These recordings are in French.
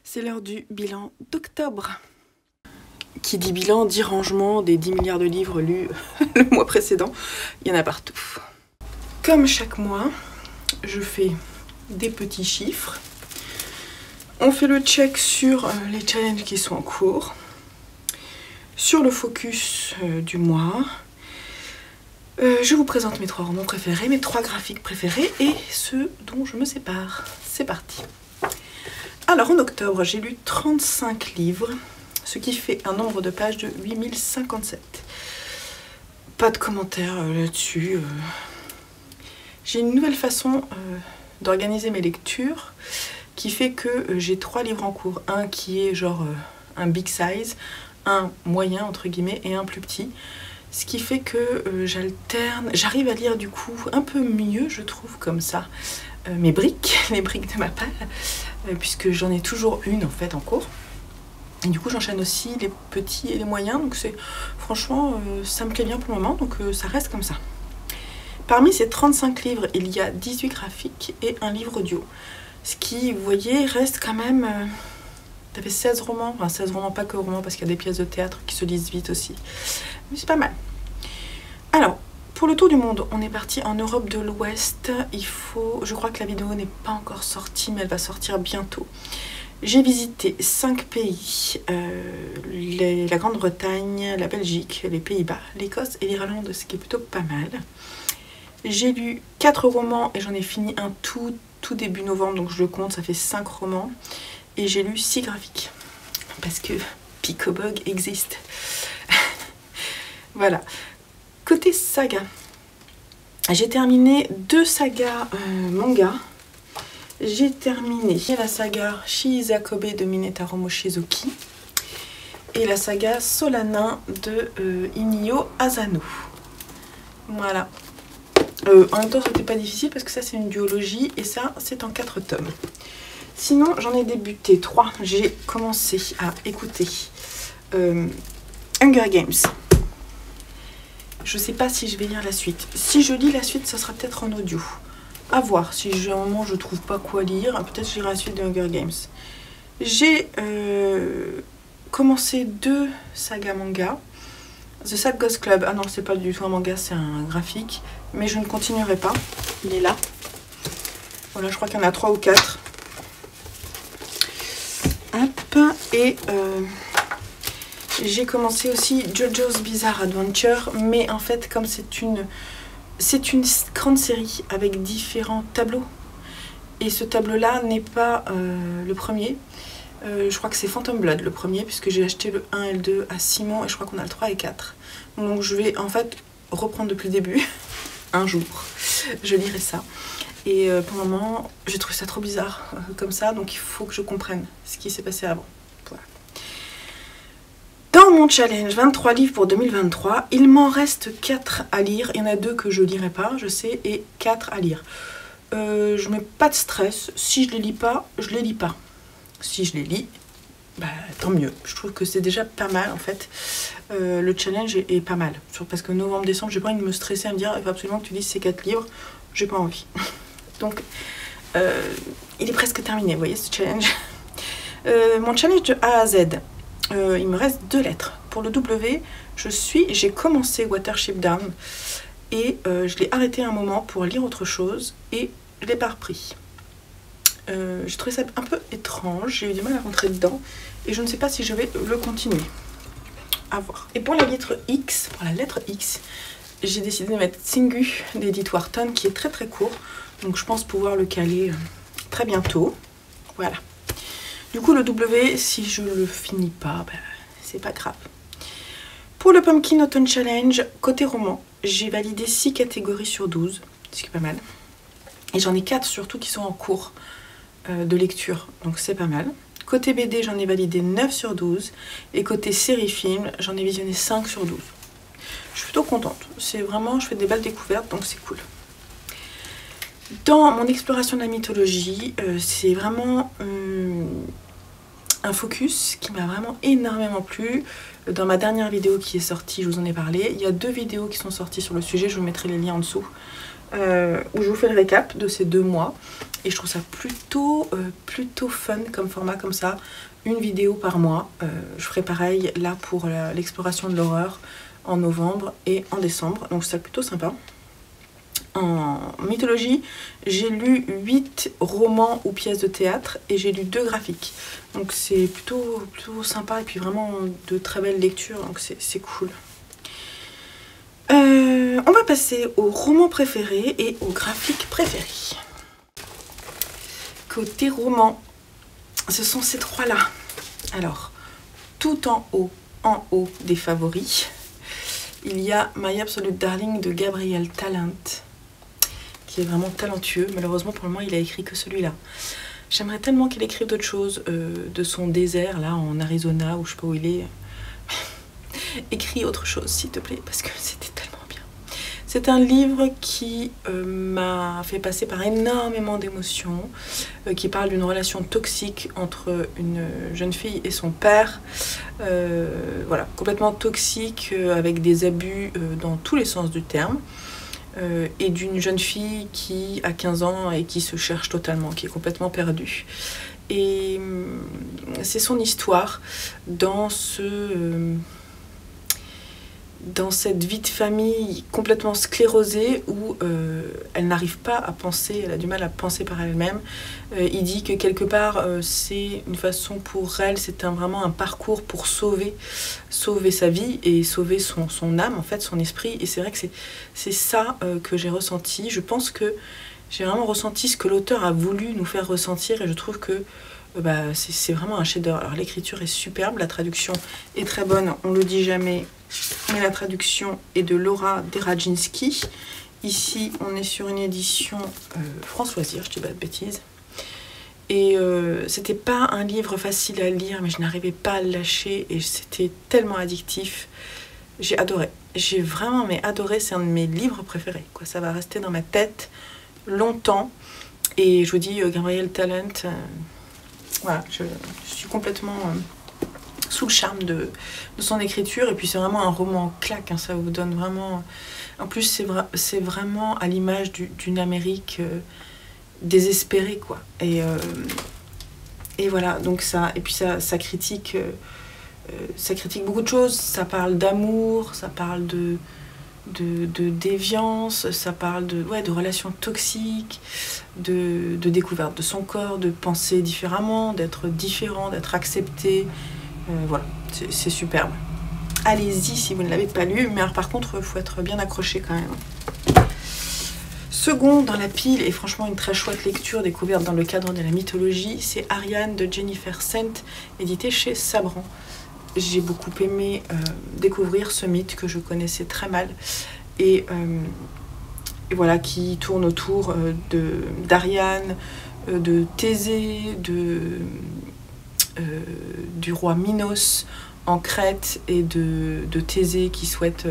C'est l'heure du bilan d'octobre. Qui dit bilan, dit rangement des 10 milliards de livres lus le mois précédent. Il y en a partout. Comme chaque mois, je fais des petits chiffres. On fait le check sur les challenges qui sont en cours, sur le focus du mois. Je vous présente mes 3 romans préférés, mes 3 graphiques préférés et ceux dont je me sépare. C'est parti. Alors en octobre, j'ai lu 35 livres, ce qui fait un nombre de pages de 8057. Pas de commentaires là-dessus. J'ai une nouvelle façon d'organiser mes lectures qui fait que j'ai 3 livres en cours. Un qui est genre un big size, un moyen entre guillemets et un plus petit. Ce qui fait que j'alterne, j'arrive à lire du coup un peu mieux je trouve comme ça mes briques, les briques de ma palle, puisque j'en ai toujours une en fait en cours. Et du coup j'enchaîne aussi les petits et les moyens, donc c'est franchement ça me plaît bien pour le moment, donc ça reste comme ça. Parmi ces 35 livres, il y a 18 graphiques et un livre audio. Ce qui, vous voyez, reste quand même... ça fait 16 romans, enfin 16 romans, pas que romans, parce qu'il y a des pièces de théâtre qui se lisent vite aussi. Mais c'est pas mal. Alors, pour le tour du monde, on est parti en Europe de l'Ouest. Il faut... Je crois que la vidéo n'est pas encore sortie, mais elle va sortir bientôt. J'ai visité 5 pays. La Grande-Bretagne, la Belgique, les Pays-Bas, l'Écosse et l'Irlande, ce qui est plutôt pas mal. J'ai lu 4 romans et j'en ai fini un tout début novembre, donc je le compte, ça fait 5 romans. Et j'ai lu 6 graphiques, parce que Picobug existe. Voilà. Côté saga, j'ai terminé 2 sagas manga. J'ai terminé la saga Shiisa Kobe de Minetaro Mochizuki et la saga Solanin de Inyo Asano. Voilà. En même temps, c'était pas difficile parce que ça, c'est une duologie et ça, c'est en 4 tomes. Sinon, j'en ai débuté 3. J'ai commencé à écouter Hunger Games. Je sais pas si je vais lire la suite. Si je lis la suite, ça sera peut-être en audio. À voir. Si j'ai un moment je trouve pas quoi lire, peut-être je lirai la suite de Hunger Games. J'ai commencé 2 sagas manga. The Sad Ghost Club. Ah non, c'est pas du tout un manga, c'est un graphique. Mais je ne continuerai pas. Il est là. Voilà, je crois qu'il y en a 3 ou 4. Hop. Et j'ai commencé aussi JoJo's Bizarre Adventure. Mais en fait, comme c'est une grande série avec différents tableaux. Et ce tableau-là n'est pas le premier. Je crois que c'est Phantom Blood le premier, puisque j'ai acheté le 1 et le 2 à Simon. Et je crois qu'on a le 3 et 4. Donc je vais en fait reprendre depuis le début. Un jour, je lirai ça. Et pour le moment, j'ai trouvé ça trop bizarre comme ça. Donc il faut que je comprenne ce qui s'est passé avant. Voilà. Dans mon challenge 23 livres pour 2023, il m'en reste 4 à lire. Il y en a 2 que je lirai pas, je sais, et 4 à lire. Je mets pas de stress. Si je les lis pas, je les lis pas. Si je les lis, bah, tant mieux. Je trouve que c'est déjà pas mal en fait. Le challenge est pas mal. Parce que novembre-décembre, j'ai pas envie de me stresser à me dire il faut absolument que tu lises ces 4 livres. J'ai pas envie. Donc, il est presque terminé, vous voyez ce challenge. Mon challenge de A à Z. Il me reste 2 lettres. Pour le W, j'ai commencé Watership Down et je l'ai arrêté un moment pour lire autre chose et je l'ai pas repris. J'ai trouvé ça un peu étrange, j'ai eu du mal à rentrer dedans et je ne sais pas si je vais le continuer. À voir. Et pour la lettre X, j'ai décidé de mettre Singu d'Edith Wharton qui est très très court, donc je pense pouvoir le caler très bientôt. Voilà. Du coup le W, si je le finis pas, ben, c'est pas grave. Pour le Pumpkin Autumn Challenge, côté roman, j'ai validé 6 catégories sur 12, ce qui est pas mal. Et j'en ai 4 surtout qui sont en cours de lecture, donc c'est pas mal. Côté BD, j'en ai validé 9 sur 12. Et côté série-film, j'en ai visionné 5 sur 12. Je suis plutôt contente. C'est vraiment, je fais des belles découvertes, donc c'est cool. Dans mon exploration de la mythologie, c'est vraiment un focus qui m'a vraiment énormément plu. Dans ma dernière vidéo qui est sortie, je vous en ai parlé. Il y a 2 vidéos qui sont sorties sur le sujet, je vous mettrai les liens en dessous. où je vous fais le récap de ces 2 mois. Et je trouve ça plutôt fun comme format comme ça. Une vidéo par mois. Je ferai pareil là pour l'exploration de l'horreur en novembre et en décembre. Donc c'est plutôt sympa. En mythologie, j'ai lu 8 romans ou pièces de théâtre et j'ai lu 2 graphiques. Donc c'est plutôt sympa et puis vraiment de très belles lectures, donc c'est cool. On va passer aux romans préférés et aux graphiques préférés. Côté roman, ce sont ces 3-là. Alors, tout en haut des favoris, il y a My Absolute Darling de Gabriel Talent, qui est vraiment talentueux. Malheureusement, pour le moment, il a écrit que celui-là. J'aimerais tellement qu'il écrive d'autres choses, de son désert, là, en Arizona, ou je sais pas où il est. Écris autre chose, s'il te plaît, parce que c'était tellement bien. C'est un livre qui m'a fait passer par énormément d'émotions, qui parle d'une relation toxique entre une jeune fille et son père. Voilà, complètement toxique, avec des abus dans tous les sens du terme. Et d'une jeune fille qui a 15 ans et qui se cherche totalement, qui est complètement perdue. Et c'est son histoire dans cette vie de famille complètement sclérosée où elle n'arrive pas à penser, elle a du mal à penser par elle-même. Il dit que quelque part c'est une façon pour elle, c'est vraiment un parcours pour sauver sa vie et sauver son âme, en fait, son esprit. Et c'est vrai que c'est ça que j'ai ressenti. Je pense que j'ai vraiment ressenti ce que l'auteur a voulu nous faire ressentir et je trouve que c'est vraiment un chef-d'œuvre. Alors l'écriture est superbe, la traduction est très bonne, on le dit jamais, mais la traduction est de Laura Deraginski. Ici, on est sur une édition France Loisirs, je dis pas de bêtises. Et c'était pas un livre facile à lire, mais je n'arrivais pas à le lâcher et c'était tellement addictif. J'ai adoré. J'ai vraiment adoré, c'est un de mes livres préférés, quoi. Ça va rester dans ma tête longtemps. Et je vous dis, Gabriel Talent, voilà, je suis complètement sous le charme de son écriture. Et puis c'est vraiment un roman claque, hein, ça vous donne vraiment... En plus, c'est vraiment à l'image d'une Amérique désespérée, quoi. Et voilà, donc ça... Et puis ça critique beaucoup de choses. Ça parle d'amour, ça parle de déviance, ça parle de relations toxiques, de découverte de son corps, de penser différemment, d'être différent, d'être accepté. Voilà, c'est superbe. Allez-y si vous ne l'avez pas lu, mais alors, par contre, il faut être bien accroché quand même. Second dans la pile, et franchement une très chouette lecture découverte dans le cadre de la mythologie, c'est Ariane de Jennifer Sent, édité chez Sabran. J'ai beaucoup aimé découvrir ce mythe que je connaissais très mal et voilà, qui tourne autour d'Ariane, de Thésée, du roi Minos en Crète et de Thésée qui souhaite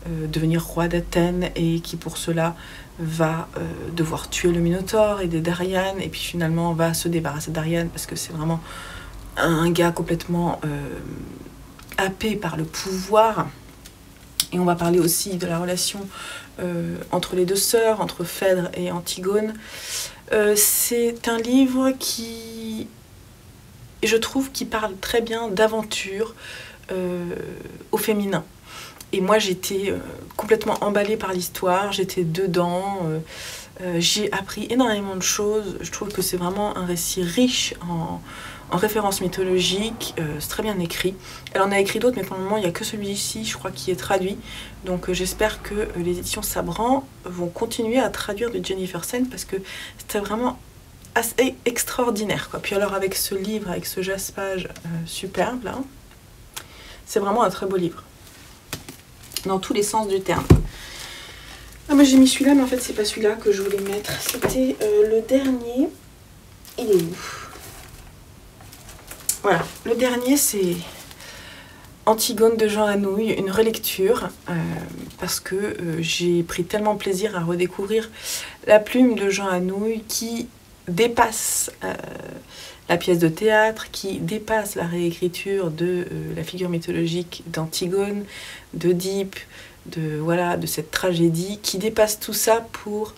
devenir roi d'Athènes et qui pour cela va devoir tuer le Minotaure, aider d'Ariane et puis finalement va se débarrasser d'Ariane parce que c'est vraiment un gars complètement happé par le pouvoir. Et on va parler aussi de la relation entre les deux sœurs, entre Phèdre et Antigone. C'est un livre qui, je trouve, qui parle très bien d'aventure au féminin. Et moi j'étais complètement emballée par l'histoire, j'étais dedans, j'ai appris énormément de choses. Je trouve que c'est vraiment un récit riche en références mythologiques, c'est très bien écrit. Elle en a écrit d'autres, mais pour le moment il n'y a que celui-ci, je crois, qui est traduit. Donc j'espère que les éditions Sabran vont continuer à traduire de Jennifer Sent parce que c'était vraiment assez extraordinaire, quoi. Puis alors avec ce livre, avec ce jaspage superbe là, c'est vraiment un très beau livre. Dans tous les sens du terme. Ah, moi j'ai mis celui-là, mais en fait c'est pas celui-là que je voulais mettre. C'était le dernier. Il est où? Voilà, le dernier c'est Antigone de Jean Anouilh, une relecture, parce que j'ai pris tellement plaisir à redécouvrir la plume de Jean Anouilh qui dépasse la pièce de théâtre, qui dépasse la réécriture de la figure mythologique d'Antigone, d'Œdipe, voilà, de cette tragédie, qui dépasse tout ça pour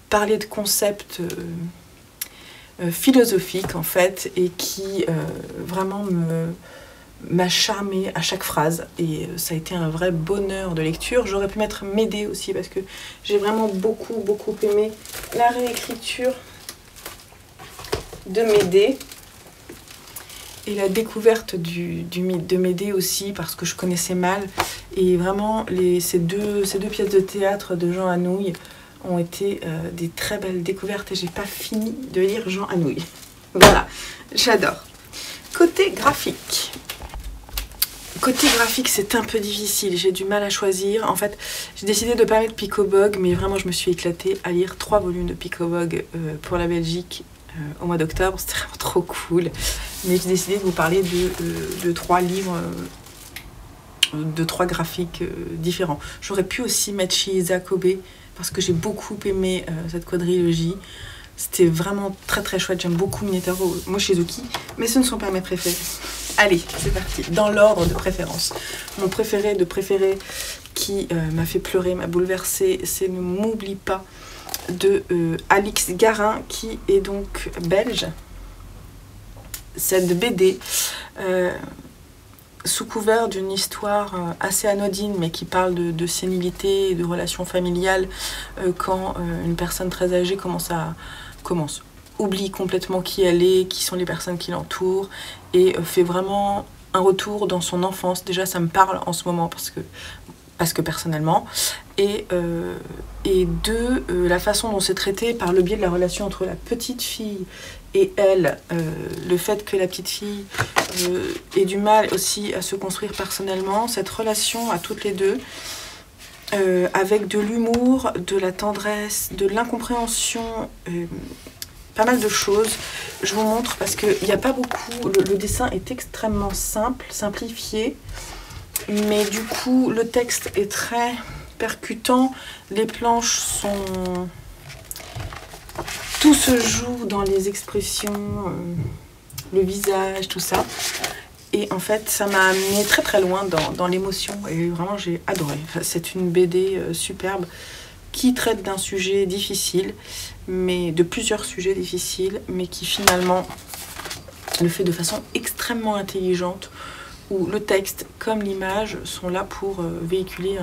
parler de concepts philosophiques en fait, et qui vraiment m'a charmée à chaque phrase, et ça a été un vrai bonheur de lecture. J'aurais pu mettre Médée aussi, parce que j'ai vraiment beaucoup aimé la réécriture de Médée. Et la découverte du mythe de Médée aussi, parce que je connaissais mal. Et vraiment, ces deux pièces de théâtre de Jean Anouilh ont été des très belles découvertes. Et j'ai pas fini de lire Jean Anouilh. Voilà, j'adore. Côté graphique. Côté graphique, c'est un peu difficile. J'ai du mal à choisir. En fait, j'ai décidé de ne pas mettre Picobog, mais vraiment, je me suis éclatée à lire 3 volumes de Picobog pour la Belgique au mois d'octobre. C'était vraiment trop cool. Mais j'ai décidé de vous parler de 3 livres, de 3 graphiques différents. J'aurais pu aussi mettre Shiza Kobe, parce que j'ai beaucoup aimé cette quadrilogie. C'était vraiment très chouette. J'aime beaucoup Minetaro Mochizuki, mais ce ne sont pas mes préférés. Allez, c'est parti. Dans l'ordre de préférence. Mon préféré de préféré qui m'a fait pleurer, m'a bouleversée, c'est Ne m'oublie pas de Alix Garin, qui est donc belge. Cette BD, sous couvert d'une histoire assez anodine, mais qui parle de sénilité et de relations familiales, quand une personne très âgée oublie complètement qui elle est, qui sont les personnes qui l'entourent, et fait vraiment un retour dans son enfance. Déjà, ça me parle en ce moment, parce que personnellement, et la façon dont c'est traité par le biais de la relation entre la petite fille et elle, le fait que la petite fille ait du mal aussi à se construire personnellement, cette relation à toutes les deux, avec de l'humour, de la tendresse, de l'incompréhension, pas mal de choses. Je vous montre parce qu'il n'y a pas beaucoup, le dessin est extrêmement simple, simplifié, mais du coup le texte est très percutant, les planches sont... Tout se joue dans les expressions, le visage, tout ça. Et en fait, ça m'a amené très loin dans l'émotion. Et vraiment, j'ai adoré. C'est une BD superbe qui traite d'un sujet difficile, mais de plusieurs sujets difficiles, mais qui finalement le fait de façon extrêmement intelligente, où le texte comme l'image sont là pour véhiculer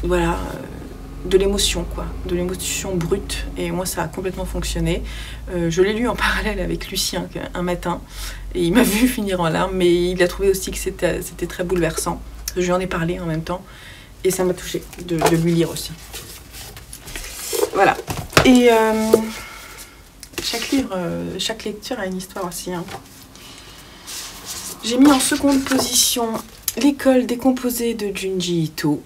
voilà, de l'émotion, quoi, de l'émotion brute. Et moi, ça a complètement fonctionné. Je l'ai lu en parallèle avec Lucien un matin, et il m'a vu finir en larmes, mais il a trouvé aussi que c'était très bouleversant. Je lui en ai parlé en même temps, et ça m'a touchée de lui lire aussi. Voilà. Et chaque livre, chaque lecture a une histoire aussi, hein. J'ai mis en seconde position L'école décomposée de Junji Ito,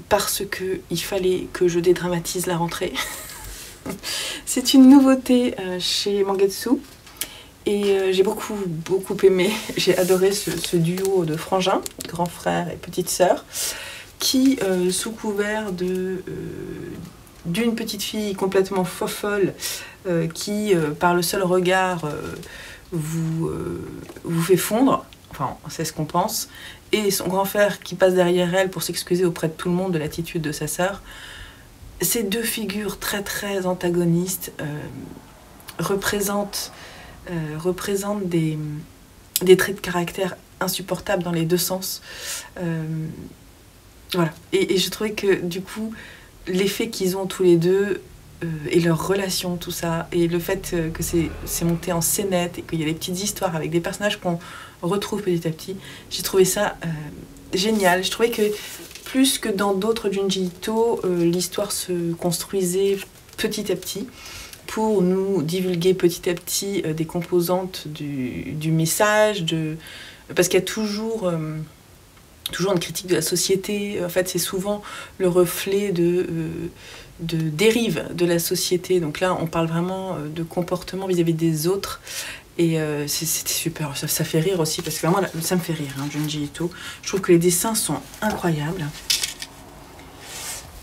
parce qu'il fallait que je dédramatise la rentrée. C'est une nouveauté chez Mangetsu, et j'ai beaucoup aimé. J'ai adoré ce duo de frangins, grand frère et petite sœur, qui, sous couvert d'une petite fille complètement fofolle, qui, par le seul regard, vous fait fondre, enfin c'est ce qu'on pense, et son grand frère qui passe derrière elle pour s'excuser auprès de tout le monde de l'attitude de sa sœur. Ces deux figures très antagonistes représentent des traits de caractère insupportables dans les deux sens. Voilà. Et je trouvais que du coup, l'effet qu'ils ont tous les deux, et leur relation, tout ça, et le fait que c'est monté en scénette, et qu'il y a des petites histoires avec des personnages qu'on retrouve petit à petit, j'ai trouvé ça génial. Je trouvais que plus que dans d'autres Junji Ito, l'histoire se construisait petit à petit pour nous divulguer petit à petit des composantes du message, parce qu'il y a toujours une critique de la société. En fait, c'est souvent le reflet de dérive de la société. Donc là, on parle vraiment de comportement vis-à-vis des autres. Et c'était super. Ça fait rire aussi, parce que vraiment, ça me fait rire, hein, Junji Ito. Je trouve que les dessins sont incroyables.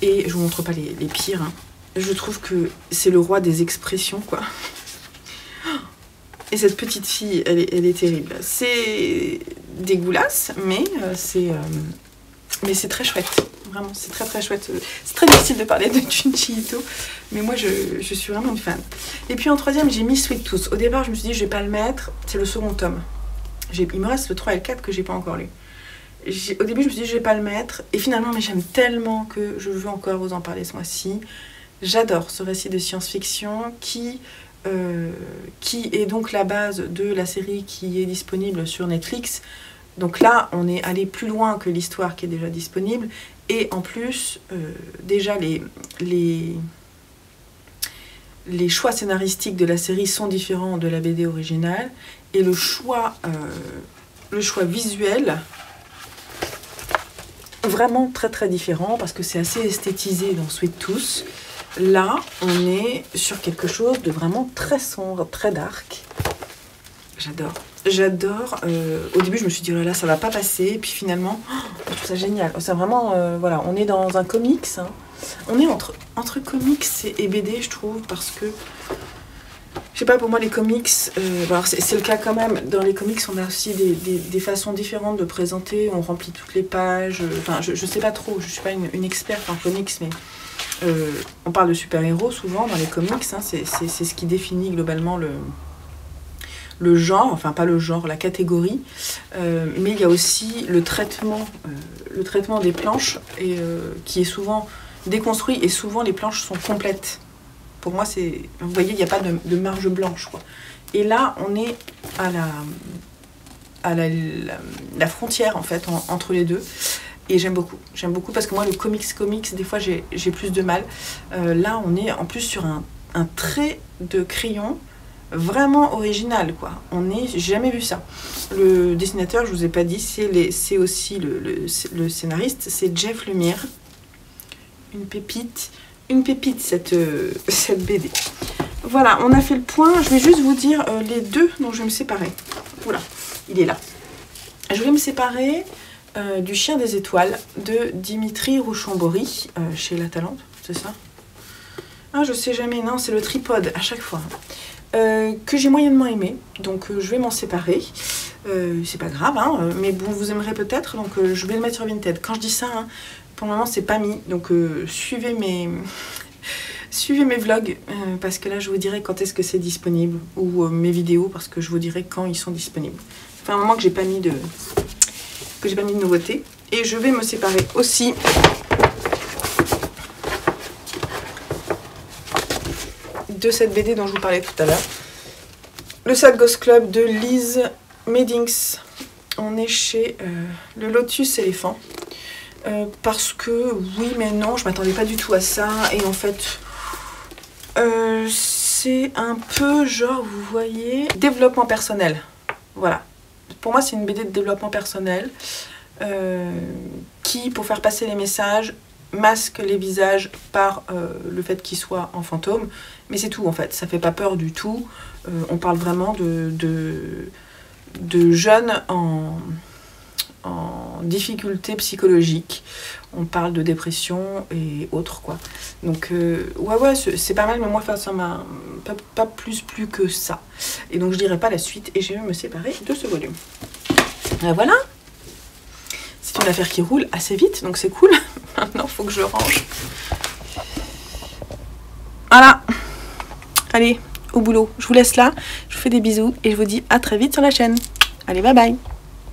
Et je vous montre pas les pires, hein. Je trouve que c'est le roi des expressions, quoi. Et cette petite fille, elle est terrible. C'est dégueulasse, mais Mais c'est très chouette. Vraiment, c'est très très chouette. C'est très difficile de parler de Junji Ito, mais moi je suis vraiment une fan. Et puis en troisième, j'ai mis Sweet Tooth. Au départ, je me suis dit je vais pas le mettre, c'est le second tome. Il me reste le 3 et le 4 que j'ai pas encore lu. Au début, je me suis dit je vais pas le mettre, et finalement, mais j'aime tellement que je veux encore vous en parler ce mois-ci. J'adore ce récit de science-fiction qui est donc la base de la série qui est disponible sur Netflix. Donc là, on est allé plus loin que l'histoire qui est déjà disponible. Et en plus, déjà, les choix scénaristiques de la série sont différents de la BD originale. Et le choix visuel, vraiment très très différent, parce que c'est assez esthétisé dans Sweet Tooth. Là, on est sur quelque chose de vraiment très sombre, très dark. J'adore. J'adore. Au début, je me suis dit, oh là là, ça va pas passer. Et puis finalement, je trouve ça génial. C'est vraiment, voilà, on est dans un comics. Hein. On est entre comics et BD, je trouve, parce que, je sais pas, pour moi, les comics, c'est le cas quand même. Dans les comics, on a aussi des façons différentes de présenter. On remplit toutes les pages. Enfin, je sais pas trop. Je suis pas une experte en comics, mais on parle de super-héros souvent dans les comics. Hein, c'est ce qui définit globalement le genre, enfin pas le genre, la catégorie, mais il y a aussi le traitement des planches qui est souvent déconstruit, et souvent les planches sont complètes. Pour moi, vous voyez, il n'y a pas de marge blanche, quoi. Et là, on est à la frontière en fait entre les deux, et j'aime beaucoup parce que moi le comics des fois j'ai plus de mal. Là, on est en plus sur un trait de crayon vraiment original, quoi. J'ai jamais vu ça. Le dessinateur, je vous ai pas dit, c'est aussi le scénariste, c'est Jeff Lemire. Une pépite cette BD. Voilà, on a fait le point. Je vais juste vous dire les deux dont je vais me séparer. Oula, il est là. Je vais me séparer du Chien des étoiles de Dimitri Rouchambori chez La Talente, c'est ça? Ah, je sais jamais, non, c'est le Tripode à chaque fois. Que j'ai moyennement aimé, donc je vais m'en séparer. C'est pas grave, hein, mais bon, vous aimerez peut-être, donc je vais le mettre sur Vinted. Quand je dis ça, hein, pour le moment c'est pas mis, donc suivez mes vlogs, parce que là je vous dirai quand est-ce que c'est disponible, ou mes vidéos, parce que je vous dirai quand ils sont disponibles. Ça fait un moment que j'ai pas mis de nouveautés. Et je vais me séparer aussi de cette BD dont je vous parlais tout à l'heure. Le Sad Ghost Club de Lise Meddings. On est chez le Lotus Éléphant. Parce que, oui mais non, je m'attendais pas du tout à ça. Et en fait, c'est un peu genre, vous voyez, développement personnel. Voilà. Pour moi, c'est une BD de développement personnel qui, pour faire passer les messages, masque les visages par le fait qu'ils soient en fantôme, mais c'est tout en fait, ça fait pas peur du tout. On parle vraiment de jeunes en difficulté psychologique, on parle de dépression et autres, quoi. Donc ouais, c'est pas mal, mais moi ça m'a pas plus que ça, et donc je dirais pas la suite, et je vais me séparer de ce volume. Voilà, c'est une affaire qui roule assez vite, donc c'est cool. Maintenant, faut que je range. Voilà. Allez, au boulot. Je vous laisse là. Je vous fais des bisous et je vous dis à très vite sur la chaîne. Allez, bye bye.